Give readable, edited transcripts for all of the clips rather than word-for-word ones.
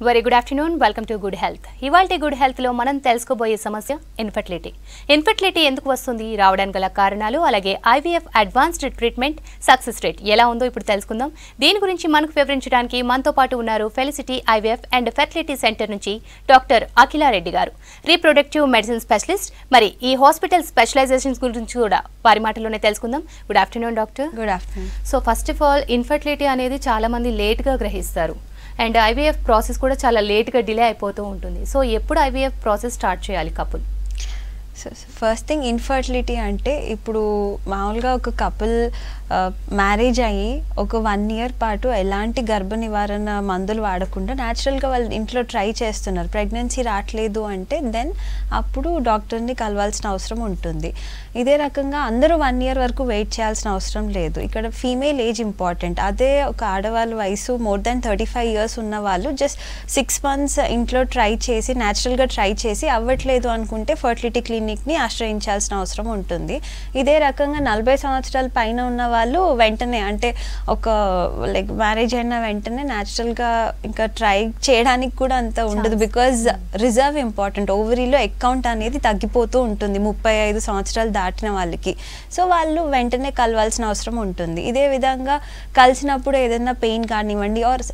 Very good afternoon welcome to good health. ఇవాల్టి good health లో మనం తెలుసుకోబోయే సమస్య ఇన్ఫర్టిలిటీ. ఇన్ఫర్టిలిటీ ఎందుకు వస్తుంది, రావడానికి గల కారణాలు, అలాగే IVF advanced treatment success rate ఎలా ఉందో ఇప్పుడు తెలుసుకుందాం. దీని గురించి మనకు వివరించడానికి మనతో పాటు ఉన్నారు felicity IVF and fertility centre నుంచి డాక్టర్ అఖిలారెడ్డి గారు, రీప్రొడక్టివ్ మెడిసిన్ స్పెషలిస్ట్. మరి ఈ హాస్పిటల్ స్పెషలైజేషన్స్ గురించి కూడా వారి మాటల్లోనే తెలుసుకుందాం. Good afternoon doctor. Good afternoon. So first of all infertility అనేది చాలా మంది లేట్గా గ్రహిస్తారు అండ్ ఐవీఎఫ్ ప్రాసెస్ కూడా చాలా లేట్గా డిలే అయిపోతూ ఉంటుంది. సో ఎప్పుడు ఐవీఎఫ్ ప్రాసెస్ స్టార్ట్ చేయాలి కపుల్? ఫస్ట్ థింగ్, ఇన్ఫర్టిలిటీ అంటే ఇప్పుడు మామూలుగా ఒక కపుల్ మ్యారేజ్ అయ్యి ఒక 1 year పాటు ఎలాంటి గర్భ నివారణ మందులు వాడకుండా న్యాచురల్గా వాళ్ళు ఇంట్లో ట్రై చేస్తున్నారు, ప్రెగ్నెన్సీ రావట్లేదు అంటే దెన్ అప్పుడు డాక్టర్ని కలవాల్సిన అవసరం ఉంటుంది. ఇదే రకంగా అందరూ 1 year వరకు వెయిట్ చేయాల్సిన అవసరం లేదు. ఇక్కడ ఫీమేల్ ఏజ్ ఇంపార్టెంట్. అదే ఒక ఆడవాళ్ళ వయసు మోర్ దాన్ 35 years ఉన్న వాళ్ళు జస్ట్ 6 months ఇంట్లో ట్రై చేసి న్యాచురల్గా ట్రై చేసి అవ్వట్లేదు అనుకుంటే ఫర్టిలిటీ క్లినిక్ని ఆశ్రయించాల్సిన అవసరం ఉంటుంది. ఇదే రకంగా 40 సంవత్సరాల పైన ఉన్న వాళ్ళు వెంటనే అంటే ఒక లైక్ మ్యారేజ్ అయిన వెంటనే న్యాచురల్గా ఇంకా ట్రై చేయడానికి కూడా అంత ఉండదు. Because reserve important. ఓవరీలో ఎగ్ కౌంట్ అనేది తగ్గిపోతూ ఉంటుంది 35 సంవత్సరాలు దాటిన వాళ్ళకి. సో వాళ్ళు వెంటనే కలవాల్సిన అవసరం ఉంటుంది. ఇదే విధంగా కలిసినప్పుడు ఏదైనా పెయిన్ కానివ్వండి ఆర్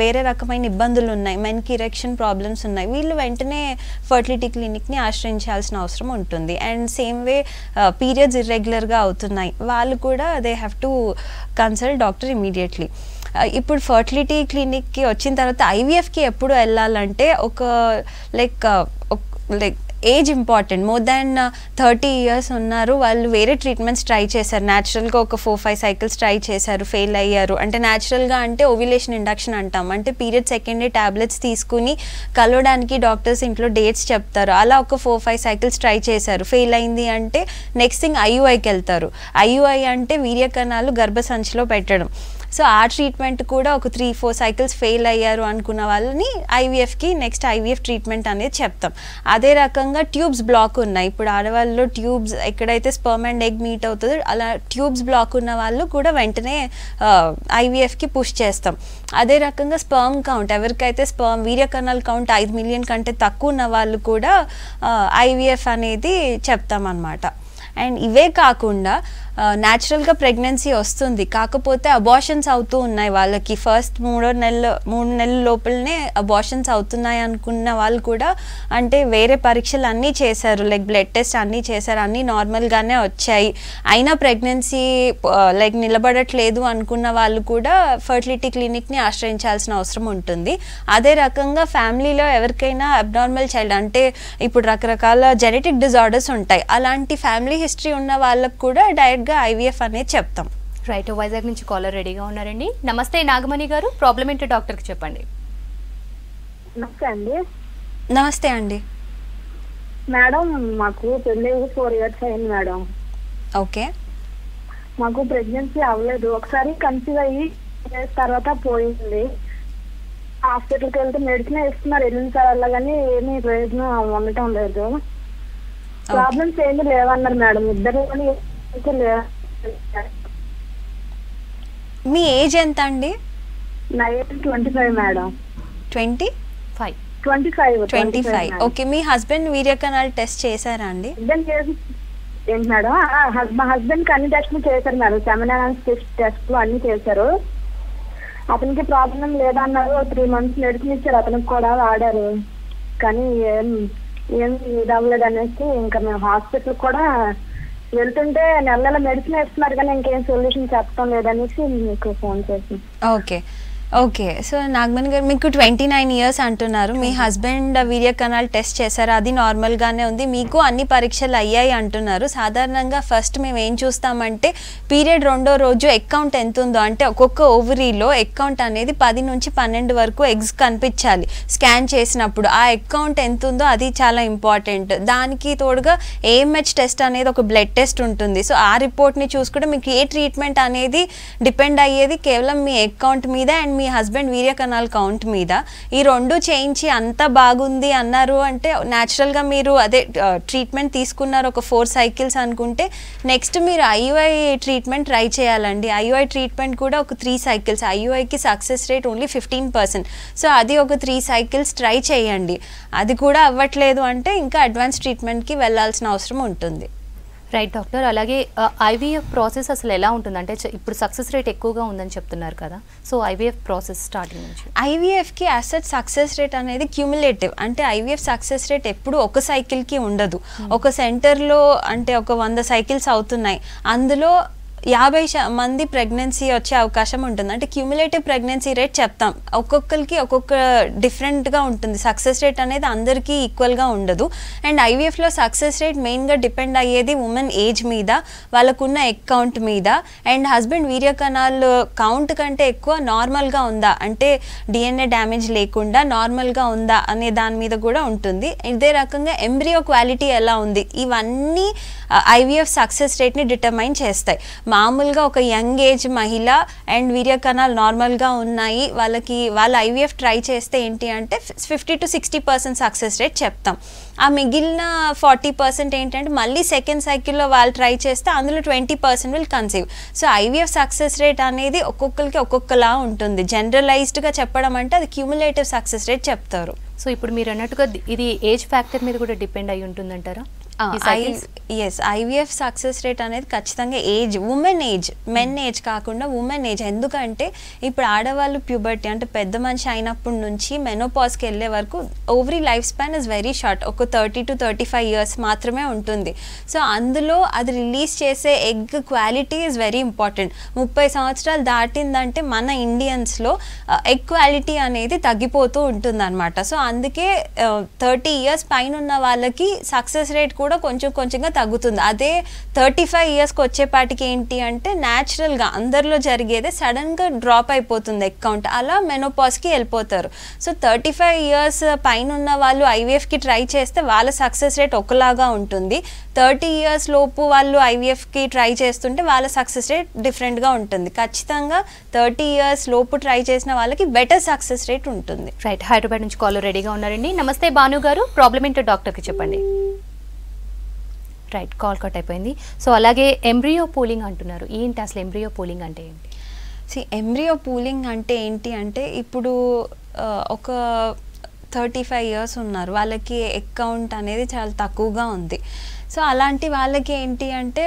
వేరే రకమైన ఇబ్బందులు ఉన్నాయి, మెన్కి ఇరెక్షన్ ప్రాబ్లమ్స్ ఉన్నాయి, వీళ్ళు వెంటనే ఫర్టిలిటీ క్లినిక్ని ఆశ్రయించాల్సిన అవసరం ఉంటుంది. అండ్ సేమ్ వే పీరియడ్స్ ఇర్రెగ్యులర్గా అవుతున్నాయి, వాళ్ళు కూడా they have to consult doctor immediately. ఇప్పుడు ఫర్టిలిటీ క్లినిక్కి వచ్చిన తర్వాత ఐవీఎఫ్కి ఎప్పుడు వెళ్ళాలంటే ఒక like age important. More than 30 years ఉన్నారు, వాళ్ళు వేరే ట్రీట్మెంట్స్ ట్రై చేశారు, న్యాచురల్గా ఒక 4-5 cycles ట్రై చేశారు, ఫెయిల్ అయ్యారు. అంటే న్యాచురల్గా అంటే ఓవ్యులేషన్ ఇండక్షన్ అంటాం, అంటే పీరియడ్ సెకండ్ డే టాబ్లెట్స్ తీసుకుని కలవడానికి డాక్టర్స్ ఇంట్లో డేట్స్ చెప్తారు. అలా ఒక 4-5 cycles ట్రై చేశారు, ఫెయిల్ అయింది అంటే నెక్స్ట్ థింగ్ ఐయుఐకి వెళ్తారు. ఐయుఐ అంటే వీర్యకణాలు గర్భసంచిలో పెట్టడం. సో ఆ ట్రీట్మెంట్ కూడా ఒక 3-4 cycles ఫెయిల్ అయ్యారు అనుకున్న వాళ్ళని ఐవీఎఫ్కి నెక్స్ట్ ఐవీఎఫ్ ట్రీట్మెంట్ అనేది చెప్తాం. అదే రకంగా ట్యూబ్స్ బ్లాక్ ఉన్నాయి, ఇప్పుడు ఆడవాళ్ళలో ట్యూబ్స్ ఎక్కడైతే స్పర్మ్ అండ్ ఎగ్ మీట్ అవుతుందో అలా ట్యూబ్స్ బ్లాక్ ఉన్న వాళ్ళు కూడా వెంటనే ఐవీఎఫ్కి పుష్ చేస్తాం. అదే రకంగా స్పర్మ్ కౌంట్, ఎవరికైతే స్పర్మ్ వీర్యకణాల కౌంట్ 5 million కంటే తక్కువ ఉన్న వాళ్ళు కూడా ఐవీఎఫ్ అనేది చెప్తాం అన్నమాట. అండ్ ఇవే కాకుండా న్యాచురల్గా ప్రెగ్నెన్సీ వస్తుంది, కాకపోతే అబార్షన్స్ అవుతూ ఉన్నాయి వాళ్ళకి. ఫస్ట్ 3 నెలల లోపలనే అబార్షన్స్ అవుతున్నాయి అనుకున్న వాళ్ళు కూడా అంటే వేరే పరీక్షలు అన్నీ చేశారు, లైక్ బ్లడ్ టెస్ట్ అన్నీ చేశారు, అన్నీ నార్మల్గానే వచ్చాయి, అయినా ప్రెగ్నెన్సీ లైక్ నిలబడట్లేదు అనుకున్న వాళ్ళు కూడా ఫర్టిలిటీ క్లినిక్ని ఆశ్రయించాల్సిన అవసరం ఉంటుంది. అదే రకంగా ఫ్యామిలీలో ఎవరికైనా అబ్నార్మల్ చైల్డ్ అంటే ఇప్పుడు రకరకాల జెనెటిక్ డిజార్డర్స్ ఉంటాయి, అలాంటి ఫ్యామిలీ హిస్టరీ ఉన్న వాళ్ళకు కూడా డైరెక్ట్గా ఐవీఎఫ్ అనేది చెప్తాం. రైట్, వైజాగ్ నుంచి కాలర్ రెడీగా ఉన్నారండి. నమస్తే నాగమణి గారు, ప్రాబ్లం ఏంటో డాక్టర్కి చెప్పండి. నమస్తే అండి. నమస్తే అండి. మేడం మాకు పెళ్ళి 4 years అయింది మేడం. ఓకే. మాకు ప్రెగ్నెన్సీ అవ్వలేదు, ఒకసారి కన్సీవ్ అయ్యి తర్వాత పోయింది. హాస్పిటల్కి వెళ్తే మెడిసిన్ ఇస్తున్నారు, వెళ్ళిన సార్లు కానీ ఏమీ ప్రయోజనం ఉండటం లేదు. ప్రాబ్లమ్స్ ఏమీ లేవన్నారు మేడం, ఇద్దరు. మీ ఏజ్ ఎంత అండి? నా ఏజ్ 25 మేడం. 25. ఓకే. మీ హస్బెండ్ వీర్యకణాలు టెస్ట్ చేశారా అండి? ఏంటి మేడం? మా హస్బెండ్కి అన్ని టెస్ట్లు చేశారు మేడం, సెమినార్ టెస్ట్లు అన్ని చేశారు. అతనికి ప్రాబ్లం లేదన్నారు, 3 months మెడిసిన్ ఇచ్చారు, అతనికి కూడా వాడారు, కానీ ఏం ఇది అవ్వలేదు అనేసి ఇంకా మేము హాస్పిటల్ కూడా వెళ్తుంటే నెల మెడిసిన్ ఇస్తున్నారు కానీ ఇంకేం సొల్యూషన్ చెప్పడం లేదనేసి మీకు ఫోన్ చేసింది. ఓకే. సో నాగమణి గారు, మీకు 29 years అంటున్నారు, మీ హస్బెండ్ వీర్యకణాలు టెస్ట్ చేశారు, అది నార్మల్గానే ఉంది, మీకు అన్ని పరీక్షలు అయ్యాయి అంటున్నారు. సాధారణంగా ఫస్ట్ మేము ఏం చూస్తామంటే పీరియడ్ 2వ రోజు ఎగ్ కౌంట్ ఎంత ఉందో, అంటే ఒక్కొక్క ఓవరీలో ఎగ్ కౌంట్ అనేది 10 నుంచి 12 వరకు ఎగ్స్ కనిపించాలి స్కాన్ చేసినప్పుడు. ఆ ఎగ్ కౌంట్ ఎంత ఉందో అది చాలా ఇంపార్టెంట్. దానికి తోడుగా ఏఎంహెచ్ టెస్ట్ అనేది ఒక బ్లడ్ టెస్ట్ ఉంటుంది. సో ఆ రిపోర్ట్ని చూసుకుంటే మీకు ఏ ట్రీట్మెంట్ అనేది డిపెండ్ అయ్యేది కేవలం మీ ఎగ్ కౌంట్ మీద అండ్ మీ హస్బెండ్ వీర్య కణాల కౌంట్ మీద ఈ 2 చేయించి అంత బాగుంది అన్నారు అంటే న్యాచురల్గా మీరు అదే ట్రీట్మెంట్ తీసుకున్నారు ఒక 4 cycles అనుకుంటే నెక్స్ట్ మీరు IUI ట్రీట్మెంట్ ట్రై చేయాలండి. IUI ట్రీట్మెంట్ కూడా ఒక 3 cycles. IUIకి సక్సెస్ రేట్ ఓన్లీ 15%. సో అది ఒక 3 cycles ట్రై చేయండి. అది కూడా అవ్వట్లేదు అంటే ఇంకా అడ్వాన్స్ ట్రీట్మెంట్కి వెళ్ళాల్సిన అవసరం ఉంటుంది. Right doctor. అలాగే IVF ప్రాసెస్ అసలు ఎలా ఉంటుంది అంటే ఇప్పుడు సక్సెస్ రేట్ ఎక్కువగా ఉందని చెప్తున్నారు కదా, సో IVF ప్రాసెస్ స్టార్టింగ్ నుంచి IVFకి అసెట్ సక్సెస్ రేట్ అనేది క్యూములేటివ్. అంటే IVF సక్సెస్ రేట్ ఎప్పుడు ఒక సైకిల్కి ఉండదు. ఒక సెంటర్లో అంటే ఒక 100 cycles అవుతున్నాయి, అందులో 50 మంది ప్రెగ్నెన్సీ వచ్చే అవకాశం ఉంటుంది. అంటే క్యూములేటివ్ ప్రెగ్నెన్సీ రేట్ చెప్తాం, ఒక్కొక్కరికి ఒక్కొక్క డిఫరెంట్గా ఉంటుంది. సక్సెస్ రేట్ అనేది అందరికీ ఈక్వల్గా ఉండదు. అండ్ IVFలో సక్సెస్ రేట్ మెయిన్గా డిపెండ్ అయ్యేది ఉమెన్ ఏజ్ మీద, వాళ్ళకున్న ఎగ్ కౌంట్ మీద, అండ్ హస్బెండ్ వీర్య కణాలు కౌంట్ కంటే ఎక్కువ నార్మల్గా ఉందా అంటే DNA డ్యామేజ్ లేకుండా నార్మల్గా ఉందా అనే దాని మీద కూడా ఉంటుంది. ఇదే రకంగా ఎంబ్రియో క్వాలిటీ ఎలా ఉంది, ఇవన్నీ IVF సక్సెస్ రేట్ని డిటర్మైన్ చేస్తాయి. మామూలుగా ఒక యంగ్ ఏజ్ మహిళ అండ్ వీర్య కణాలు నార్మల్గా ఉన్నాయి, వాళ్ళ IVF ట్రై చేస్తే ఏంటి అంటే 50 to 60% సక్సెస్ రేట్ చెప్తాం. ఆ మిగిలిన 40% ఏంటంటే మళ్ళీ సెకండ్ సైకిల్లో వాళ్ళు ట్రై చేస్తే అందులో 20% will conceive. So IVF success rate అనేది ఒక్కొక్కరికి ఒక్కొక్కలా ఉంటుంది. జనరలైజ్డ్గా చెప్పడం అంటే అది క్యూములేటివ్ సక్సెస్ రేట్ చెప్తారు. సో ఇప్పుడు మీరు అన్నట్టుగా ఇది ఏజ్ ఫ్యాక్టర్ మీద కూడా డిపెండ్ అయి ఉంటుందంటారా? IVF సక్సెస్ రేట్ అనేది ఖచ్చితంగా age, women age, men age కాకుండా ఉమెన్ ఏజ్. ఎందుకంటే ఇప్పుడు ఆడవాళ్ళు ప్యూబర్టీ అంటే పెద్ద మనిషి అయినప్పటి నుంచి మెనోపాజ్కి వెళ్ళే వరకు ovary life span is very short, ఒక 30 to 35 years మాత్రమే ఉంటుంది. సో అందులో అది రిలీజ్ చేసే egg quality is very important. 30 సంవత్సరాలు దాటిందంటే మన ఇండియన్స్లో ఎగ్ క్వాలిటీ అనేది తగ్గిపోతూ ఉంటుంది అనమాట. సో అందుకే 30 years పైన ఉన్న వాళ్ళకి సక్సెస్ రేట్ కూడా కొంచెంగా తగ్గుతుంది. అదే 35 yearsకి వచ్చేపాటికి ఏంటి అంటే న్యాచురల్గా అందరిలో జరిగేదే సడన్గా డ్రాప్ అయిపోతుంది ఎగ్ కౌంట్, అలా మెనోపాజ్కి వెళ్ళిపోతారు. సో 35 years పైన ఉన్న వాళ్ళు IVFకి ట్రై చేస్తే వాళ్ళ సక్సెస్ రేట్ ఒకలాగా ఉంటుంది. 30 years లోపు వాళ్ళు IVFకి ట్రై చేస్తుంటే వాళ్ళ సక్సెస్ రేట్ డిఫరెంట్గా ఉంటుంది. ఖచ్చితంగా 30 years లోపు ట్రై చేసిన వాళ్ళకి బెటర్ సక్సెస్ రేట్ ఉంటుంది. రైట్. హైదరాబాద్ నుంచి కాల్ రెడీగా ఉన్నారండి. నమస్తే భాను గారు, ప్రాబ్లం ఏంటో డాక్టర్కి చెప్పండి. రైట్, కాల్ కట్ అయిపోయింది. సో అలాగే ఎంబ్రియో పూలింగ్ అంటున్నారు, ఏంటి అసలు ఎంబ్రియో పూలింగ్ అంటే ఏంటి? ఎంబ్రియో పూలింగ్ అంటే ఏంటి అంటే ఇప్పుడు ఒక 35 years ఉన్నారు, వాళ్ళకి ఎగ్ కౌంట్ అనేది చాలా తక్కువగా ఉంది. సో అలాంటి వాళ్ళకి ఏంటి అంటే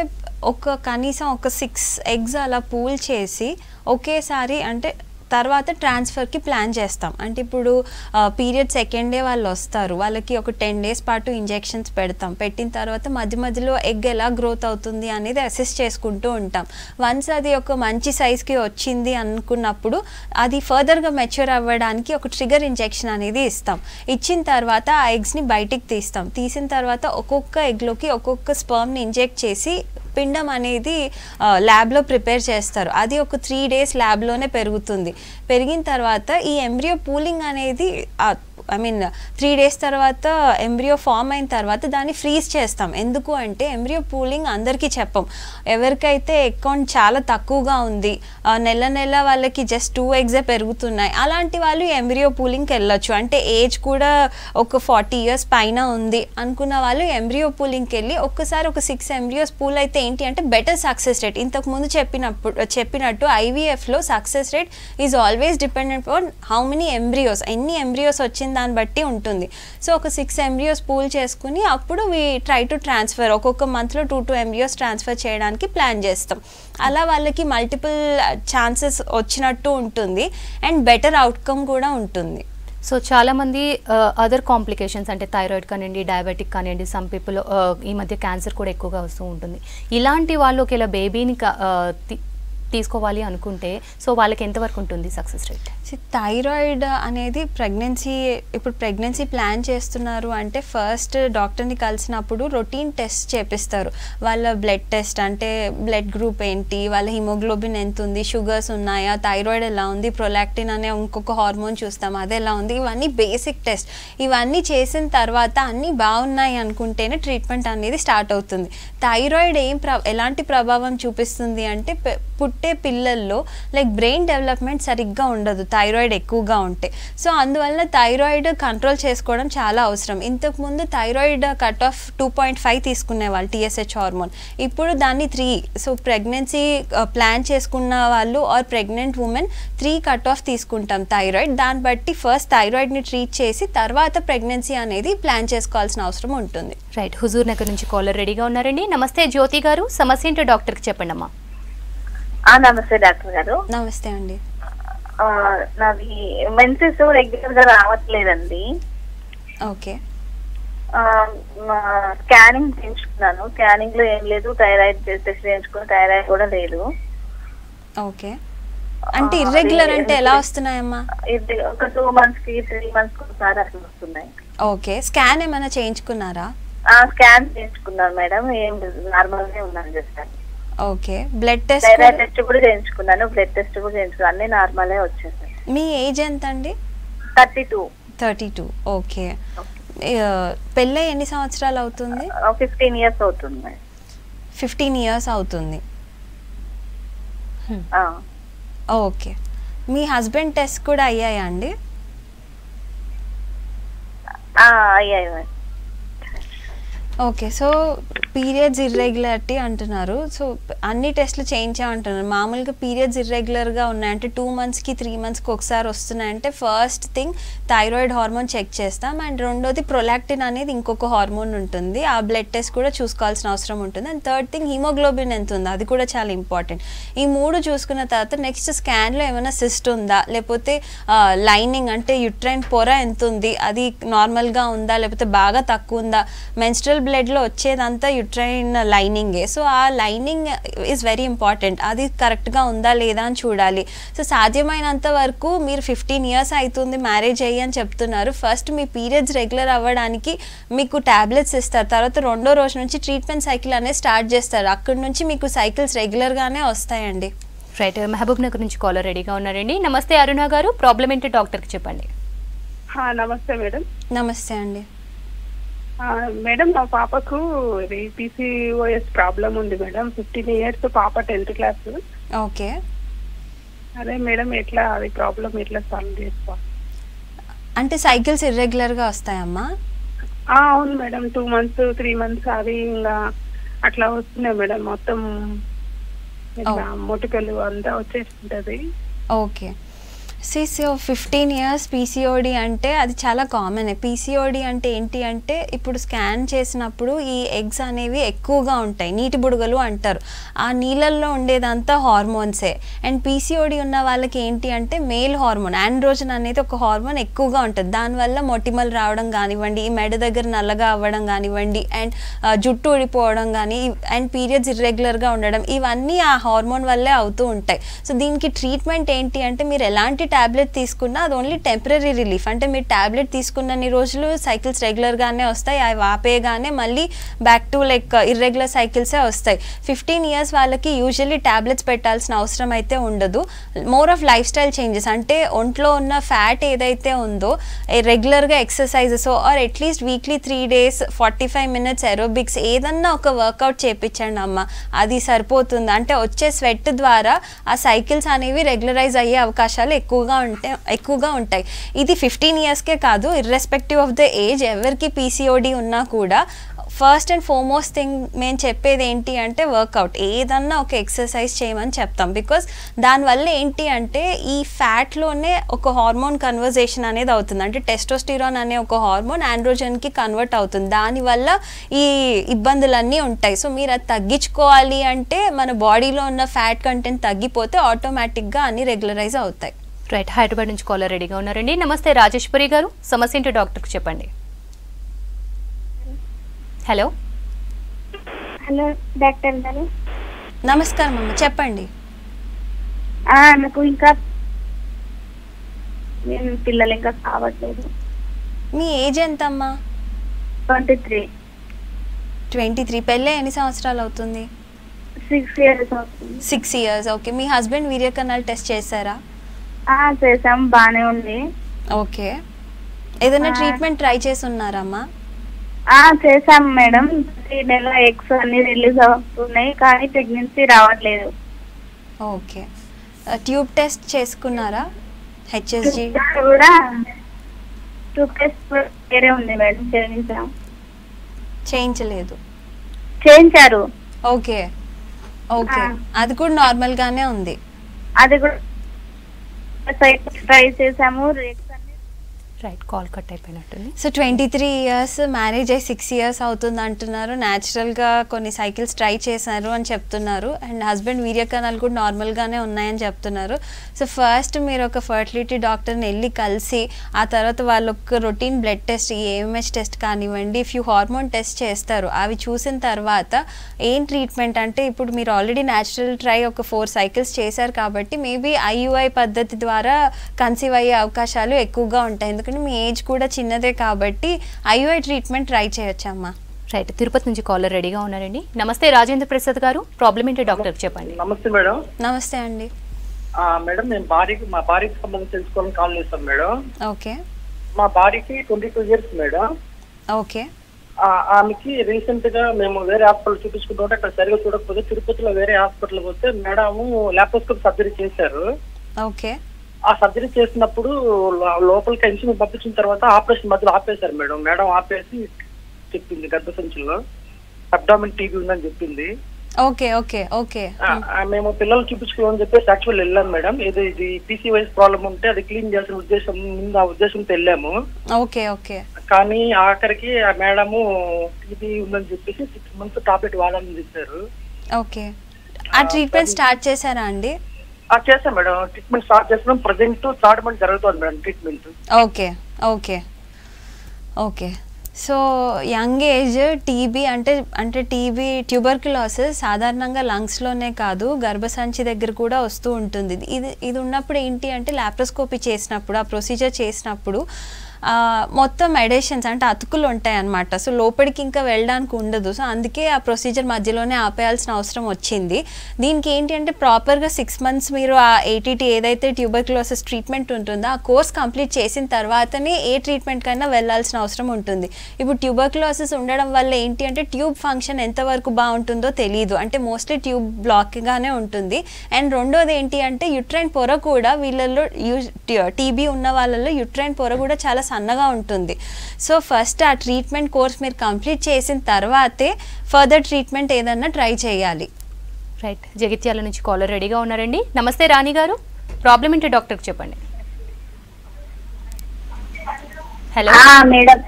కనీసం ఒక 6 eggs అలా పూల్ చేసి ఒకేసారి అంటే తర్వాత ట్రాన్స్ఫర్కి ప్లాన్ చేస్తాం. అంటే ఇప్పుడు పీరియడ్ సెకండ్ డే వాళ్ళు వస్తారు, వాళ్ళకి ఒక 10 days పాటు ఇంజెక్షన్స్ పెడతాం. పెట్టిన తర్వాత మధ్య మధ్యలో ఎగ్ ఎలా గ్రోత్ అవుతుంది అనేది అసెస్ చేసుకుంటూ ఉంటాం. వన్స్ అది ఒక మంచి సైజ్కి వచ్చింది అనుకున్నప్పుడు అది ఫర్దర్గా మెచ్యూర్ అవ్వడానికి ఒక ట్రిగర్ ఇంజెక్షన్ అనేది ఇస్తాం. ఇచ్చిన తర్వాత ఆ ఎగ్స్ని బయటికి తీస్తాం. తీసిన తర్వాత ఒక్కొక్క ఎగ్లోకి ఒక్కొక్క స్పర్మ్ని ఇంజెక్ట్ చేసి పిండం అనేది ల్యాబ్లో ప్రిపేర్ చేస్తారు. అది ఒక 3 days ల్యాబ్లోనే పెరుగుతుంది. పెరిగిన తర్వాత ఈ ఎంబ్రియో పూలింగ్ అనేది 3 days తర్వాత ఎంబ్రియో ఫామ్ అయిన తర్వాత దాన్ని ఫ్రీజ్ చేస్తాం. ఎందుకు అంటే ఎంబ్రియో పూలింగ్ అందరికీ చెప్పం. ఎవరికైతే అకౌంట్ చాలా తక్కువగా ఉంది, నెల వాళ్ళకి జస్ట్ 2 eggs పెరుగుతున్నాయి, అలాంటి వాళ్ళు ఎంబ్రియో పూలింగ్కి వెళ్ళొచ్చు. అంటే ఏజ్ కూడా ఒక 40 years పైన ఉంది అనుకున్న వాళ్ళు ఎంబ్రియో పూలింగ్కి వెళ్ళి ఒక్కసారి ఒక 6 embryos పూల్ అయితే ఏంటి అంటే బెటర్ సక్సెస్ రేట్. ఇంతకుముందు చెప్పినట్టు IVFలో success rate is always dependent on how many embryos, ఎన్ని ఎంబ్రియోస్ వచ్చిన దాన్ని బట్టి ఉంటుంది. సో ఒక 6 embryos పూల్ చేసుకుని అప్పుడు వి ట్రై టు ట్రాన్స్ఫర్, ఒక్కొక్క మంత్లో 2 embryos ట్రాన్స్ఫర్ చేయడానికి ప్లాన్ చేస్తాం. అలా వాళ్ళకి మల్టిపుల్ ఛాన్సెస్ వచ్చినట్టు ఉంటుంది అండ్ బెటర్ అవుట్కమ్ కూడా ఉంటుంది. సో చాలామంది అదర్ కాంప్లికేషన్స్ అంటే థైరాయిడ్ కానివ్వండి, డయాబెటిక్ కానివ్వండి, సమ్ పీపుల్ ఈ మధ్య క్యాన్సర్ కూడా ఎక్కువగా వస్తూ ఉంటుంది. ఇలాంటి వాళ్ళు ఒకవేళ బేబీని తీసుకోవాలి అనుకుంటే సో వాళ్ళకి ఎంతవరకు ఉంటుంది సక్సెస్ రేట్? థైరాయిడ్ అనేది ఇప్పుడు ప్రెగ్నెన్సీ ప్లాన్ చేస్తున్నారు అంటే ఫస్ట్ డాక్టర్ని కలిసినప్పుడు రొటీన్ టెస్ట్ చేపిస్తారు. వాళ్ళ బ్లడ్ టెస్ట్ అంటే బ్లడ్ గ్రూప్ ఏంటి, వాళ్ళ హిమోగ్లోబిన్ ఎంత ఉంది, షుగర్స్ ఉన్నాయా, థైరాయిడ్ ఎలా ఉంది, ప్రొలాక్టిన్ అనే ఇంకొక హార్మోన్ చూస్తాం అది ఎలా ఉంది, ఇవన్నీ బేసిక్ టెస్ట్. ఇవన్నీ చేసిన తర్వాత అన్నీ బాగున్నాయి అనుకుంటేనే ట్రీట్మెంట్ అనేది స్టార్ట్ అవుతుంది. థైరాయిడ్ ఎలాంటి ప్రభావం చూపిస్తుంది అంటే పుట్టే పిల్లల్లో లైక్ బ్రెయిన్ డెవలప్మెంట్ సరిగ్గా ఉండదు థైరాయిడ్ ఎక్కువగా ఉంటే. సో అందువల్ల థైరాయిడ్ కంట్రోల్ చేసుకోవడం చాలా అవసరం. ఇంతకుముందు థైరాయిడ్ కట్ ఆఫ్ 2.5 తీసుకునే వాళ్ళు TSH హార్మోన్, ఇప్పుడు దాన్ని 3. సో ప్రెగ్నెన్సీ ప్లాన్ చేసుకున్న వాళ్ళు or pregnant women 3 cut off తీసుకుంటాం థైరాయిడ్. దాన్ని బట్టి ఫస్ట్ థైరాయిడ్ని ట్రీట్ చేసి తర్వాత ప్రెగ్నెన్సీ అనేది ప్లాన్ చేసుకోవాల్సిన అవసరం ఉంటుంది. రైట్, హుజూర్ నగర్ నుంచి కాలర్ రెడీగా ఉన్నారండి. నమస్తే జ్యోతి గారు, సమస్య ఏంటో డాక్టర్కి చెప్పండి అమ్మా. నమస్తే డాక్టర్ గారు. నమస్తే అండి. నాది మెన్సెస్ రెగ్యులర్ గా రావట్లేదండి. ఓకే. స్కానింగ్ చేయించుకున్నాను, స్కానింగ్ లో ఏం లేదు, థైరాయిడ్ టెస్ట్ చేయించుకుని థైరాయిడ్ కూడా లేదు. ఓకే, అంటే ఇర్రెగ్యులర్ అంటే ఎలా వస్తున్నాయమ్మా? ఒక 2 months కి 3 months కి ఒకసారి అట్లా వస్తున్నాయి. ఓకే, స్కాన్ ఏమైనా చేయించుకున్నారా? స్కాన్ చేయించుకున్నాను మేడం, ఏం నార్మల్ గా ఉన్నాను just. Okay, blood test thyroid test కూడా చేయించుకున్నాను, బ్లడ్ టెస్ట్ కూడా చేయించుకున్నాను, అన్ని నార్మలే వచ్చేసాయి. మీ ఏజ్ ఎంత అండి? 32. ఓకే, పెళ్ళై ఎన్ని సంవత్సరాలు అవుతుంది? 15 years అవుతుంది. 15 years అవుతుంది. ఓకే, మీ హస్బెండ్ టెస్ట్ కూడా అయ్యాయా అండి? అయ్యాయి. ఓకే, సో పీరియడ్స్ ఇర్రెగ్యులారిటీ అంటున్నారు. సో అన్ని టెస్ట్లు చేయించామంటున్నారు. మామూలుగా పీరియడ్స్ ఇర్రెగ్యులర్గా ఉన్నాయంటే 2 monthsకి 3 monthsకి ఒకసారి వస్తున్నాయంటే first thing thyroid hormone check చేస్తాం. అండ్ రెండోది ప్రొలాక్టిన్ అనేది ఇంకొక హార్మోన్ ఉంటుంది, ఆ బ్లడ్ టెస్ట్ కూడా చూసుకోవాల్సిన అవసరం ఉంటుంది. అండ్ థర్డ్ థింగ్ హిమోగ్లోబిన్ ఎంత ఉంది, అది కూడా చాలా ఇంపార్టెంట్. ఈ 3 చూసుకున్న తర్వాత నెక్స్ట్ స్కాన్లో ఏమైనా సిస్ట్ ఉందా, లేకపోతే లైనింగ్ అంటే యుట్రైన్ పొర ఎంత ఉంది, అది నార్మల్గా ఉందా, లేకపోతే బాగా తక్కువ ఉందా. మెన్స్ట్రల్ బ్లడ్లో వచ్చేదంతా యుట్రైన్ లైనింగే. సో ఆ లైనింగ్ ఈజ్ వెరీ ఇంపార్టెంట్, అది కరెక్ట్గా ఉందా లేదా అని చూడాలి. సో సాధ్యమైనంత వరకు మీరు 15 years అవుతుంది మ్యారేజ్ అయ్యి అని చెప్తున్నారు. ఫస్ట్ మీ పీరియడ్స్ రెగ్యులర్ అవ్వడానికి మీకు ట్యాబ్లెట్స్ ఇస్తారు, తర్వాత 2వ రోజు నుంచి ట్రీట్మెంట్ సైకిల్ అనేది స్టార్ట్ చేస్తారు. అక్కడి నుంచి మీకు సైకిల్స్ రెగ్యులర్గానే వస్తాయండి. రైట్, మహబూబ్ నగర్ నుంచి కాలర్ రెడీగా ఉన్నారండి. నమస్తే అరుణ గారు, ప్రాబ్లం ఏంటో డాక్టర్కి చెప్పండి. నమస్తే మేడం. నమస్తే అండి. మేడం, మా పాపకు PCOS ప్రాబ్లం ఉంది మేడం. 15 years, పాప 10th class. ఓకే, అదే మేడం, ఎట్లా అది ప్రాబ్లం ఎట్లా సాల్వ్ చేసుకోవాలి? అంటే సైకిల్స్ ఇర్రెగ్యులర్గా వస్తాయమ్మా? అవును మేడం, 2 months 3 months అది ఇంకా అట్లా వస్తున్నాయి మేడం. మొత్తం మొటికలు అంతా వచ్చేస్తుంటది. ఓకే, సో 15 years PCOD అంటే అది చాలా కామన్. PCOD అంటే ఏంటి అంటే ఇప్పుడు స్కాన్ చేసినప్పుడు ఈ ఎగ్స్ అనేవి ఎక్కువగా ఉంటాయి, నీటి బుడగలు అంటారు. ఆ నీళ్ళల్లో ఉండేదంతా హార్మోన్సే. అండ్ PCOD ఉన్న వాళ్ళకి ఏంటి అంటే మేల్ హార్మోన్ ఆండ్రోజన్ అనేది ఒక హార్మోన్ ఎక్కువగా ఉంటుంది. దానివల్ల మొటిమలు రావడం కానివ్వండి, ఈ మెడ దగ్గర నల్లగా అవ్వడం కానివ్వండి, అండ్ జుట్టు ఊడిపోవడం కానీ, అండ్ పీరియడ్స్ ఇర్రెగ్యులర్గా ఉండడం, ఇవన్నీ ఆ హార్మోన్ వల్లే అవుతూ ఉంటాయి. సో దీనికి ట్రీట్మెంట్ ఏంటి అంటే మీరు ఎలాంటి ట్యాబ్లెట్ తీసుకున్నా అది ఓన్లీ టెంపరీ రిలీఫ్. అంటే మీరు ట్యాబ్లెట్ తీసుకున్నన్ని రోజులు సైకిల్స్ రెగ్యులర్గానే వస్తాయి, అవి ఆపేయగానే మళ్ళీ బ్యాక్ టు లైక్ ఇర్రెగ్యులర్ సైకిల్సే వస్తాయి. 15 years వాళ్ళకి యూజువల్లీ ట్యాబ్లెట్స్ పెట్టాల్సిన అవసరం అయితే ఉండదు. More of life style changes, అంటే ఒంట్లో ఉన్న ఫ్యాట్ ఏదైతే ఉందో రెగ్యులర్గా exercises or at least weekly 3 days 45 minutes aerobics ఏదన్నా ఒక వర్కౌట్ చేయించండి అమ్మ, అది సరిపోతుంది. అంటే వచ్చే స్వెట్ ద్వారా ఆ సైకిల్స్ అనేవి రెగ్యులరైజ్ అయ్యే అవకాశాలు ఎక్కువగా ఉంటాయి. ఇది 15 yearsకే కాదు, ఇర్రెస్పెక్టివ్ ఆఫ్ ద ఏజ్ ఎవరికి PCOD ఉన్నా కూడా ఫస్ట్ అండ్ ఫార్మోస్ట్ థింగ్ మేము చెప్పేది ఏంటి అంటే వర్కౌట్, ఏదన్నా ఒక ఎక్సర్సైజ్ చేయమని చెప్తాం. బికాస్ దానివల్ల ఏంటి అంటే ఈ ఫ్యాట్లోనే ఒక హార్మోన్ కన్వర్జేషన్ అనేది అవుతుంది. అంటే టెస్టోస్టిరాన్ అనే ఒక హార్మోన్ ఆండ్రోజన్కి కన్వర్ట్ అవుతుంది, దానివల్ల ఈ ఇబ్బందులన్నీ ఉంటాయి. సో మీరు అది తగ్గించుకోవాలి అంటే మన బాడీలో ఉన్న ఫ్యాట్ కంటెంట్ తగ్గిపోతే ఆటోమేటిక్గా అన్ని రెగ్యులరైజ్ అవుతాయి. రైట్, హైదరాబాద్ నుంచి కాలర్ రెడీగా ఉన్నారండి. నమస్తే రాజేశ్వరి గారు, సమస్య ఏంటో డాక్టర్కి చెప్పండి. హలో డాక్టర్ గారు. నమస్కారం అమ్మ, చెప్పండి. నాకు ఇంకా పిల్లలు ఇంకా కావట్లేదు. మీ ఏజ్ ఎంతమ్మా? 23. పెళ్ళి ఎన్ని సంవత్సరాలు అవుతుంది? 6 years అవుతుంది. 6 years. ఓకే, మీ హస్బెండ్ వీర్యకణాలు టెస్ట్ చేశారా? చేసాం, బానే ఉంది. ఓకే, ఏదైనా ట్రీట్మెంట్ ట్రై చేసి ఉన్నారమ్మా? చేసాం మేడం. 3 నెలల ఎగ్స్ అన్ని రిలీజ్ అవుతున్నాయి కానీ ప్రెగ్నెన్సీ రావట్లేదు. ఓకే. ట్యూబ్ టెస్ట్ చేసుకున్నారా? హెచ్ఎస్జి కూడా ట్యూబ్ టెస్ట్ వేరే ఉంది మేడం, చేయించాం. చేయించలేదు? చేయించారు. ఓకే ఓకే, అది కూడా నార్మల్గానే ఉంది. అది కూడా ట్రై చేసాము. రైట్, కాల్ కట్ అయిపోయినట్టుంది. సో 23 years, మ్యారేజ్ అయ్యి 6 years అవుతుంది అంటున్నారు. న్యాచురల్గా కొన్ని సైకిల్స్ ట్రై చేశారు అని చెప్తున్నారు. అండ్ హస్బెండ్ వీర్య కణాలు కూడా నార్మల్గానే ఉన్నాయని చెప్తున్నారు. సో ఫస్ట్ మీరు ఒక ఫర్టిలిటీ డాక్టర్ని వెళ్ళి కలిసి ఆ తర్వాత వాళ్ళొక routine blood test, AMH test కానివ్వండి, ఫ్యూ హార్మోన్ టెస్ట్ చేస్తారు. అవి చూసిన తర్వాత ఏం ట్రీట్మెంట్ అంటే, ఇప్పుడు మీరు ఆల్రెడీ న్యాచురల్ ట్రై ఒక 4 cycles చేశారు కాబట్టి మేబీ ఐయుఐ పద్ధతి ద్వారా కన్సీవ్ అయ్యే అవకాశాలు ఎక్కువగా ఉంటాయి. ఎందుకంటే మీ ఏజ్ కూడా చిన్నదే కాబట్టి ఐయుఐ ట్రీట్మెంట్ ట్రై చేయొచ్చమ్మా. రైట్, తిరుపతి నుంచి కాలర్ రెడీగా ఉన్నారండి. నమస్తే రాజేంద్ర ప్రసాద్ గారు, ప్రాబ్లం ఏంటో డాక్టర్ చెప్పండి. నమస్తే మేడం. నమస్తే అండి. మేడం, నేను మా భార్యకి సంబంధించి తెలుసుకోవాలని కాల్ చేస్తాను మేడం. ఓకే. మా భార్యకి 22 years మేడం. ఓకే. ఆమెకి రీసెంట్ గా మేము వేరే హాస్పిటల్ చూపించుకుంటుంటే అక్కడ సరిగా చూడకపోతే తిరుపతిలో వేరే హాస్పిటల్కి వస్తే మేడం లాప్రోస్కోప్ సర్జరీ చేశారు. ఓకే. ఆ సర్జరీ చేసినప్పుడు లోపలికి ఇన్సులిన్ పంపించిన తర్వాత ఆపరేషన్ మధ్యలో ఆపేశారు మేడం. మేడం ఆపేసి చెప్పింది గర్భసంచుల్లో అబ్డామిన్ టీబీ ఉందని చెప్పింది. Okay okay okay. మేము పిల్లలు చూపించుకోవాలని చెప్పేసి యాక్చువల్ వెళ్ళాం మేడం. ఇది పీసీఓఎస్ ప్రాబ్లం ఉంటే అది క్లీన్ చేయాల్సిన ఉద్దేశం ముందు, ఆ ఉద్దేశంతో వెళ్ళాము. Okay okay. కానీ ఆఖరికి ఆ మేడము టీబీ ఉందని చెప్పేసి 6 months టాబ్లెట్ వాడాలని చెప్పారు. ఓకే. ఆ ట్రీట్మెంట్ స్టార్ట్ చేశారా అండి? చేస్తాం మేడం, ట్రీట్మెంట్ స్టార్ట్ చేస్తున్నాం. ప్రజెంట్ 3rd month జరుగుతుంది madam treatment. Okay okay okay. So young age TB అంటే టీబీ ట్యూబర్క్యులోసిస్ సాధారణంగా లంగ్స్లోనే కాదు గర్భసంచి దగ్గర కూడా వస్తూ ఉంటుంది. ఇది ఉన్నప్పుడు ఏంటి అంటే లాప్రోస్కోపీ చేసినప్పుడు, ఆ ప్రొసీజర్ చేసినప్పుడు మొత్తం ఎడేషన్స్ అంటే అతుకులు ఉంటాయి అన్నమాట. సో లోపలికి ఇంకా వెళ్ళడానికి ఉండదు. సో అందుకే ఆ ప్రొసీజర్ మధ్యలోనే ఆపేయాల్సిన అవసరం వచ్చింది. దీనికి ఏంటి అంటే ప్రాపర్గా 6 months మీరు ఆ ఏటీటీ ఏదైతే ట్యూబర్క్యులోసిస్ ట్రీట్మెంట్ ఉంటుందో ఆ కోర్స్ కంప్లీట్ చేసిన తర్వాతనే ఏ ట్రీట్మెంట్ కైనా వెళ్ళాల్సిన అవసరం ఉంటుంది. ఇప్పుడు ట్యూబర్క్యులోసిస్ ఉండడం వల్ల ఏంటి అంటే ట్యూబ్ ఫంక్షన్ ఎంతవరకు బాగుంటుందో తెలియదు, అంటే మోస్ట్లీ ట్యూబ్ బ్లాక్గానే ఉంటుంది. అండ్ రెండోది ఏంటి అంటే యుట్రైన్ పొర కూడా వీళ్ళల్లో టీబీ ఉన్న వాళ్ళల్లో యుట్రైన్ పొర కూడా చాలా సన్నగా ఉంటుంది. సో ఫస్ట్ ఆ ట్రీట్మెంట్ కోర్స్ మీరు కంప్లీట్ చేసిన తర్వాతే ఫర్దర్ ట్రీట్మెంట్ ఏదన్నా ట్రై చేయాలి. రైట్, జగిత్యాల నుంచి కాలర్ రెడీగా ఉన్నారండి. నమస్తే రాణి గారు, ప్రాబ్లం ఏంటో డాక్టర్కి చెప్పండి. హలో మేడం,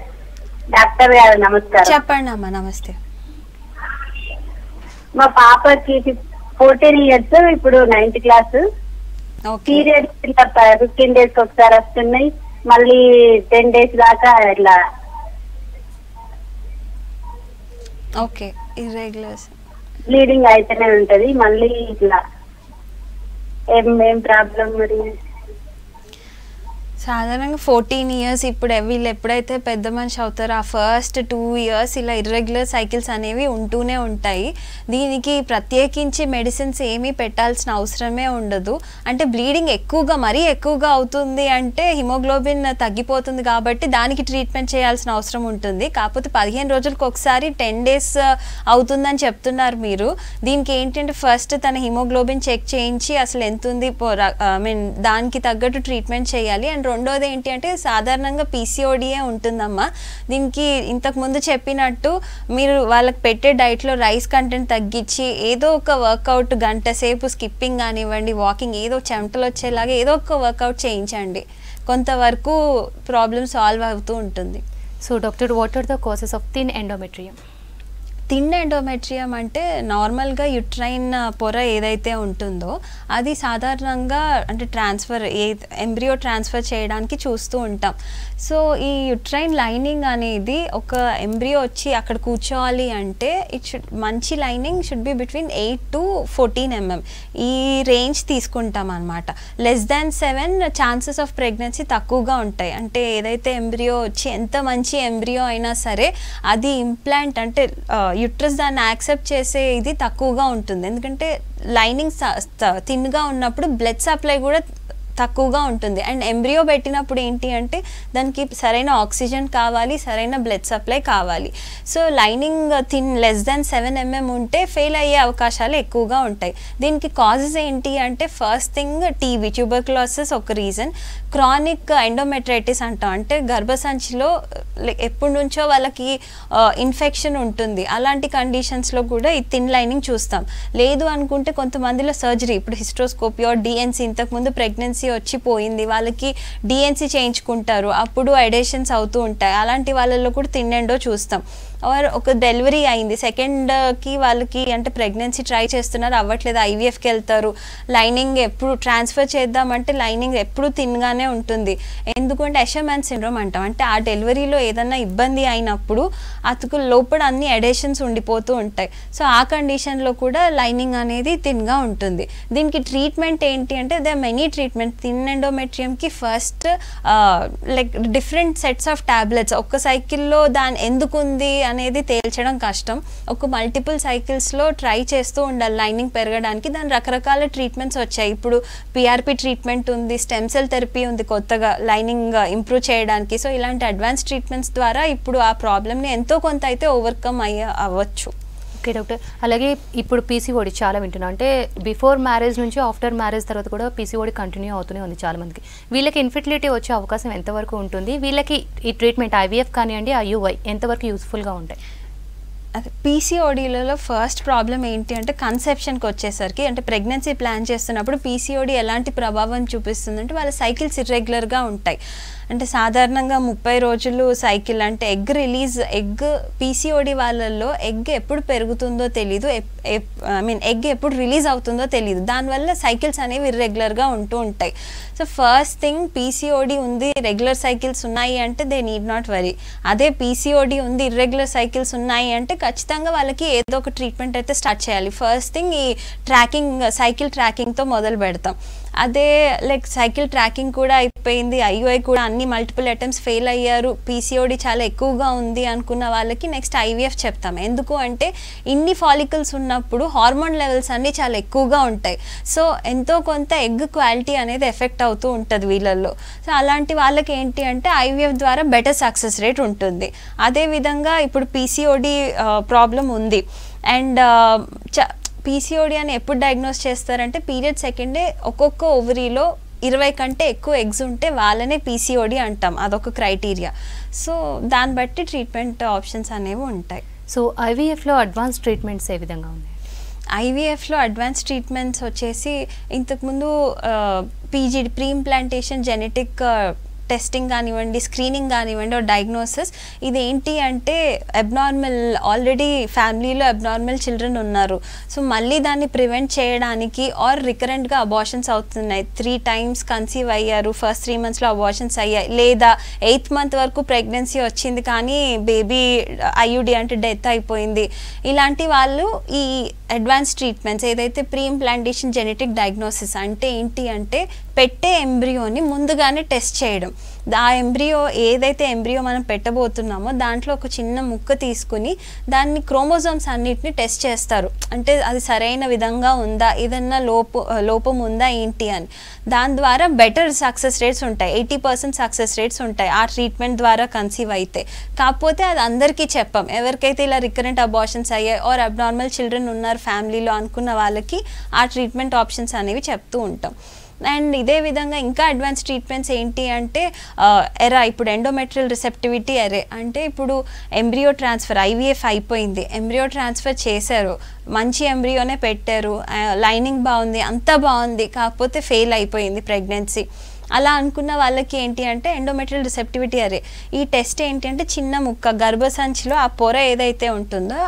డాక్టర్ గారు నమస్కారం. చెప్పండి అమ్మా. నమస్తే. మా పాపకి 14 years, ఇప్పుడు 9th class. పీరియడ్స్ 15 days ఒకసారి వస్తున్నాయి, మళ్ళీ 10 days దాకా ఇట్లా. ఓకే. ఇర్రెగ్యులర్స్ బ్లీడింగ్ అయితేనే ఉంటది, మళ్ళీ ఇట్లా. ఏం ప్రాబ్లం మరి? సాధారణంగా 14 years ఇప్పుడు వీళ్ళు ఎప్పుడైతే పెద్ద మనిషి అవుతారో ఆ ఫస్ట్ 2 years ఇలా ఇర్రెగ్యులర్ సైకిల్స్ అనేవి ఉంటూనే ఉంటాయి. దీనికి ప్రత్యేకించి మెడిసిన్స్ ఏమీ పెట్టాల్సిన అవసరమే ఉండదు. అంటే బ్లీడింగ్ మరీ ఎక్కువగా అవుతుంది అంటే హిమోగ్లోబిన్ తగ్గిపోతుంది కాబట్టి దానికి ట్రీట్మెంట్ చేయాల్సిన అవసరం ఉంటుంది. కాకపోతే 15 రోజులకు ఒకసారి 10 days అవుతుందని చెప్తున్నారు మీరు. దీనికి ఏంటంటే ఫస్ట్ తన హిమోగ్లోబిన్ చెక్ చేయించి అసలు ఎంత ఉంది దానికి తగ్గట్టు ట్రీట్మెంట్ చేయాలి. అండ్ రెండోది ఏంటి అంటే సాధారణంగా పీసీఓడియే ఉంటుందమ్మా. దీనికి ఇంతకుముందు చెప్పినట్టు మీరు వాళ్ళకి పెట్టే డైట్లో రైస్ కంటెంట్ తగ్గించి ఏదో ఒక వర్కౌట్, గంట సేపు స్కిప్పింగ్ కానివ్వండి, వాకింగ్, ఏదో చెమటలు వచ్చేలాగా ఏదో ఒక వర్కౌట్ చేయించండి. కొంతవరకు ప్రాబ్లమ్ సాల్వ్ అవుతూ ఉంటుంది. So doctor, what are the causes of thin endometrium? Thin endometrium అంటే నార్మల్గా యుట్రైన్ పొర ఏదైతే ఉంటుందో అది సాధారణంగా అంటే ఎంబ్రియో ట్రాన్స్ఫర్ చేయడానికి చూస్తూ ఉంటాం. సో ఈ యుట్రైన్ లైనింగ్ అనేది ఒక ఎంబ్రియో వచ్చి అక్కడ కూర్చోవాలి అంటే మంచి lining should be between 8 to 14 mm ఈ రేంజ్ తీసుకుంటాం అనమాట. <7 ఛాన్సెస్ ఆఫ్ ప్రెగ్నెన్సీ తక్కువగా ఉంటాయి. అంటే ఏదైతే ఎంబ్రియో వచ్చి ఎంత మంచి ఎంబ్రియో అయినా సరే అది ఇంప్లాంట్ అంటే యుట్రస్ దాన్ని యాక్సెప్ట్ చేసే ఇది తక్కువగా ఉంటుంది. ఎందుకంటే లైనింగ్ థిన్గా ఉన్నప్పుడు బ్లడ్ సప్లై కూడా తక్కువగా ఉంటుంది. అండ్ ఎంబ్రియో పెట్టినప్పుడు ఏంటి అంటే దానికి సరైన ఆక్సిజన్ కావాలి, సరైన బ్లడ్ సప్లై కావాలి. So lining thin less than 7 mm ఉంటే ఫెయిల్ అయ్యే అవకాశాలు ఎక్కువగా ఉంటాయి. దీనికి కాజెస్ ఏంటి అంటే ఫస్ట్ థింగ్ టీబీ, ట్యూబర్క్యులోసిస్ ఒక రీజన్. క్రానిక్ ఎండోమెట్రైటిస్ అంటాం, అంటే గర్భసంచిలో ఎప్పటి నుంచో వాళ్ళకి ఇన్ఫెక్షన్ ఉంటుంది. అలాంటి కండిషన్స్లో కూడా ఈ థిన్ లైనింగ్ చూస్తాం. లేదు అనుకుంటే కొంతమందిలో సర్జరీ, ఇప్పుడు హిస్ట్రోస్కోపీ ఆర్ డిఎన్సీ, ఇంతకుముందు ప్రెగ్నెన్సీ వచ్చిపోయింది వాళ్ళకి డిఎన్సీ చేయించుకుంటారు, అప్పుడు ఎడేషన్స్ అవుతూ ఉంటాయి. అలాంటి వాళ్ళల్లో కూడా థిన్ ఎండో చూస్తాం. ఆర్ ఒక డెలివరీ అయింది సెకండ్కి వాళ్ళకి అంటే ప్రెగ్నెన్సీ ట్రై చేస్తున్నారు, అవ్వట్లేదు, ఐవీఎఫ్కి వెళ్తారు, లైనింగ్ ఎప్పుడు ట్రాన్స్ఫర్ చేద్దామంటే లైనింగ్ ఎప్పుడు థిన్గానే ఉంటుంది. ఎందుకంటే ఎషర్మాన్ సిండ్రోమ్ అంటాం, అంటే ఆ డెలివరీలో ఏదన్నా ఇబ్బంది అయినప్పుడు అతుకు లోపల అన్ని ఎడేషన్స్ ఉండిపోతూ ఉంటాయి. సో ఆ కండిషన్లో కూడా లైనింగ్ అనేది థిన్గా ఉంటుంది. దీనికి ట్రీట్మెంట్ ఏంటి అంటే దే మెనీ ట్రీట్మెంట్. థిన్ ఎండోమెట్రియంకి first like different sets of tablets, ఒక్క సైకిల్లో దాని ఎందుకు ఉంది అనేది తేల్చడం కష్టం. ఒక మల్టిపుల్ సైకిల్స్లో ట్రై చేస్తూ ఉండాలి లైనింగ్ పెరగడానికి. దాని రకరకాల ట్రీట్మెంట్స్ వచ్చాయి. ఇప్పుడు పిఆర్పి ట్రీట్మెంట్ ఉంది, స్టెమ్ సెల్ థెరపీ ఉంది కొత్తగా లైనింగ్ ఇంప్రూవ్ చేయడానికి. సో ఇలాంటి అడ్వాన్స్ ట్రీట్మెంట్స్ ద్వారా ఇప్పుడు ఆ ప్రాబ్లమ్ని ఎంతో కొంత అయితే ఓవర్కమ్ అవ్వచ్చు. ఓకే డాక్టర్, అలాగే ఇప్పుడు పీసీఓడి చాలా వింటున్నాం, అంటే బిఫోర్ మ్యారేజ్ నుంచి ఆఫ్టర్ మ్యారేజ్ తర్వాత కూడా పీసీఓడి కంటిన్యూ అవుతూనే ఉంది చాలా మందికి. వీళ్ళకి ఇన్ఫెర్టిలిటీ వచ్చే అవకాశం ఎంతవరకు ఉంటుంది? వీళ్ళకి ఈ ట్రీట్మెంట్ ఐవీఎఫ్ కానివ్వండి, ఐయుఐ ఎంతవరకు యూస్ఫుల్గా ఉంటాయి? అదే పీసీఓడీలలో ఫస్ట్ ప్రాబ్లం ఏంటి అంటే కన్సెప్షన్కి వచ్చేసరికి, అంటే ప్రెగ్నెన్సీ ప్లాన్ చేస్తున్నప్పుడు పీసీఓడి ఎలాంటి ప్రభావం చూపిస్తుందంటే వాళ్ళ సైకిల్స్ ఇర్రెగ్యులర్గా ఉంటాయి. అంటే సాధారణంగా 30 రోజులు సైకిల్, అంటే ఎగ్ పీసీఓడి వాళ్ళల్లో ఎగ్ ఎప్పుడు పెరుగుతుందో తెలీదు, ఎగ్ ఎప్పుడు రిలీజ్ అవుతుందో తెలీదు. దానివల్ల సైకిల్స్ అనేవి ఇర్రెగ్యులర్గా ఉంటూ ఉంటాయి. సో ఫస్ట్ థింగ్ పీసీఓడి ఉంది, రెగ్యులర్ సైకిల్స్ ఉన్నాయి అంటే దే నీడ్ నాట్ వరీ. అదే పీసీఓడి ఉంది, ఇర్రెగ్యులర్ సైకిల్స్ ఉన్నాయి అంటే ఖచ్చితంగా వాళ్ళకి ఏదో ఒక ట్రీట్మెంట్ అయితే స్టార్ట్ చేయాలి. ఫస్ట్ థింగ్ ఈ సైకిల్ ట్రాకింగ్తో మొదలు పెడతాం. అదే లైక్ సైకిల్ ట్రాకింగ్ కూడా అయిపోయింది, ఐయుఐ కూడా అన్ని మల్టిపుల్ అటెంప్ట్స్ ఫెయిల్ అయ్యారు, పీసీఓడి చాలా ఎక్కువగా ఉంది అనుకున్న వాళ్ళకి నెక్స్ట్ ఐవీఎఫ్ చెప్తాం. ఎందుకు అంటే ఇన్ని ఫాలికల్స్ ఉన్నప్పుడు హార్మోన్ లెవెల్స్ అన్నీ చాలా ఎక్కువగా ఉంటాయి. సో ఎంతో కొంత ఎగ్ క్వాలిటీ అనేది ఎఫెక్ట్ అవుతూ ఉంటుంది వీళ్ళల్లో. సో అలాంటి వాళ్ళకి ఏంటి అంటే ఐవీఎఫ్ ద్వారా బెటర్ సక్సెస్ రేట్ ఉంటుంది. అదేవిధంగా ఇప్పుడు పీసీఓడి ప్రాబ్లం ఉంది అండ్ పీసీఓడి అని ఎప్పుడు డయాగ్నోస్ చేస్తారంటే పీరియడ్ సెకండ్ డే ఒక్కొక్క ఓవరీలో 20 కంటే ఎక్కువ ఎగ్స్ ఉంటే వాళ్ళనే పీసీఓడి అంటాం, అదొక క్రైటీరియా. సో దాన్ని బట్టి ట్రీట్మెంట్ ఆప్షన్స్ అనేవి ఉంటాయి. సో ఐవీఎఫ్లో అడ్వాన్స్ ట్రీట్మెంట్స్ ఏ విధంగా ఉన్నాయి? ఐవీఎఫ్లో అడ్వాన్స్ ట్రీట్మెంట్స్ వచ్చేసి ఇంతకుముందు ప్రీ ఇంప్లాంటేషన్ జెనెటిక్ టెస్టింగ్ కానివ్వండి, స్క్రీనింగ్ కానివ్వండి, డయాగ్నోసిస్. ఇది ఏంటి అంటే అబ్నార్మల్, ఆల్రెడీ ఫ్యామిలీలో అబ్నార్మల్ చిల్డ్రన్ ఉన్నారు, సో మళ్ళీ దాన్ని ప్రివెంట్ చేయడానికి ఆర్ రికరెంట్గా అబార్షన్స్ అవుతున్నాయి, 3 times కన్సీవ్ అయ్యారు, ఫస్ట్ 3 monthsలో అబార్షన్స్ అయ్యాయి, లేదా 8th month వరకు ప్రెగ్నెన్సీ వచ్చింది కానీ బేబీ ఐయుడి అంటే డెత్ అయిపోయింది. ఇలాంటి వాళ్ళు ఈ అడ్వాన్స్ ట్రీట్మెంట్స్ ఏదైతే ప్రీ ఇంప్లాంటేషన్ జెనెటిక్ డయాగ్నోసిస్ అంటే ఏంటి అంటే పెట్టే ఎంబ్రియోని ముందుగానే టెస్ట్ చేయడం. ఆ ఎంబ్రియో ఏదైతే ఎంబ్రియో మనం పెట్టబోతున్నామో దాంట్లో ఒక చిన్న ముక్క తీసుకుని దాన్ని క్రోమోజోమ్స్ అన్నిటిని టెస్ట్ చేస్తారు, అంటే అది సరైన విధంగా ఉందా, ఏదన్నా లోపం ఉందా ఏంటి అని. దాని ద్వారా బెటర్ సక్సెస్ రేట్స్ ఉంటాయి, 80% సక్సెస్ రేట్స్ ఉంటాయి ఆ ట్రీట్మెంట్ ద్వారా కన్సీవ్ అయితే. కాకపోతే అది అందరికీ చెప్పాం, ఎవరికైతే ఇలా రికరెంట్ అబార్షన్స్ అయ్యాయి ఆర్ అబ్నార్మల్ చిల్డ్రన్ ఉన్నారు ఫ్యామిలీలో అనుకున్న వాళ్ళకి ఆ ట్రీట్మెంట్ ఆప్షన్స్ అనేవి చెప్తూ ఉంటాం. అండ్ ఇదే విధంగా ఇంకా అడ్వాన్స్ ట్రీట్మెంట్స్ ఏంటి అంటే ఇప్పుడు ఎండోమెట్రియల్ రిసెప్టివిటీ ఎరే, అంటే ఇప్పుడు ఎంబ్రియో ట్రాన్స్ఫర్, ఐవీఎఫ్ అయిపోయింది, ఎంబ్రియో ట్రాన్స్ఫర్ చేశారు, మంచి ఎంబ్రియోనే పెట్టారు, లైనింగ్ బాగుంది, అంతా బాగుంది, కాకపోతే ఫెయిల్ అయిపోయింది ప్రెగ్నెన్సీ. అలా అనుకున్న వాళ్ళకి ఏంటి అంటే ఎండోమెట్రియల్ రిసెప్టివిటీ అరే. ఈ టెస్ట్ ఏంటి అంటే చిన్న ముక్క గర్భసంచిలో ఆ పొర ఏదైతే ఉంటుందో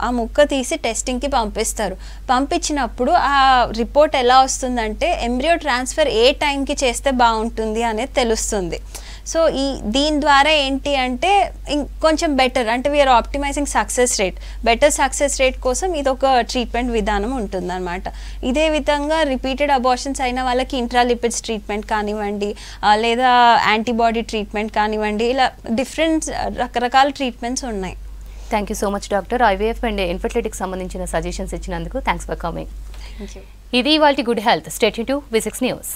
ఆ ముక్క తీసి టెస్టింగ్కి పంపిస్తారు. పంపించినప్పుడు ఆ రిపోర్ట్ ఎలా వస్తుందంటే ఎంబ్రియో ట్రాన్స్ఫర్ ఏ టైంకి చేస్తే బాగుంటుంది అనేది తెలుస్తుంది. సో దీని ద్వారా ఏంటి అంటే కొంచెం బెటర్, అంటే we're optimising success rate, better success rate కోసం ఇది ఒక ట్రీట్మెంట్ విధానం ఉంటుందన్నమాట. ఇదే విధంగా రిపీటెడ్ అబార్షన్స్ అయిన వాళ్ళకి ఇంట్రాలిపిడ్స్ ట్రీట్మెంట్ కానివ్వండి, లేదా యాంటీబాడీ ట్రీట్మెంట్ కానివ్వండి, ఇలా డిఫరెంట్ రకరకాల ట్రీట్మెంట్స్ ఉన్నాయి. Thank you so much doctor. IVF and ఇన్ఫర్టిలిటీకి సంబంధించిన సజెషన్స్ ఇచ్చినందుకు thanks for coming. Thank you. ఇది ఇవాల్టి good health. Stay tune to V6 News.